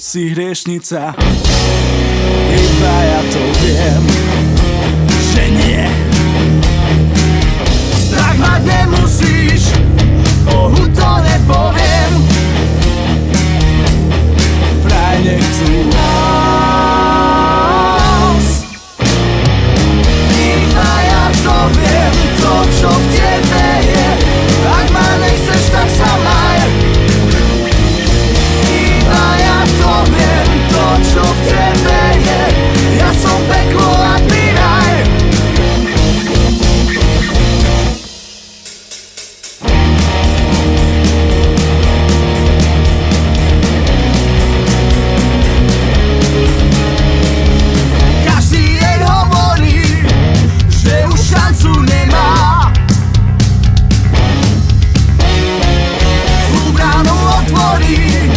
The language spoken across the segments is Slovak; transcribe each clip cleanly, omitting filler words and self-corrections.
si hriešnica, iba ja to viem, že nie. Strach mať nemusíš, Bohu to nepoviem. Vraj nechcú nás, iba ja to viem, to čo v tebe je. Ak ma nechceš, tak sa maj. Iba ja to viem, to čo v tebe je. Ja som peklo a ty raj. Každý deň hovorí, že už šancu nemá. Zlú bránu otvorí,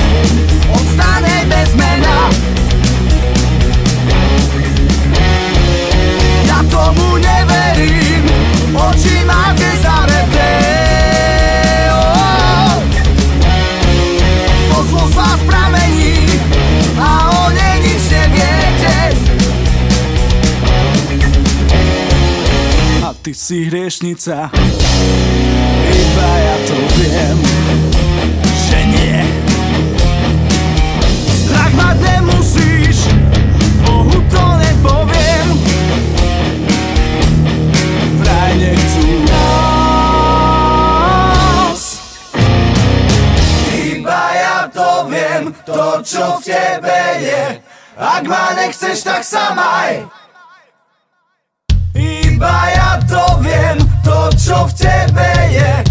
ostane bez mena. Ja tomu neverím, oči máte zavreté. To zlo z vás pramení a o nej nič neviete. A ty si hriešnica, iba ja to viem, že nie. Strach mať nemusíš, Bohu to nepoviem. Vraj nechcú nás, iba ja to viem, to čo v tebe je. Ak ma nechceš, tak sa maj. Iba ja to viem, to čo v tebe je.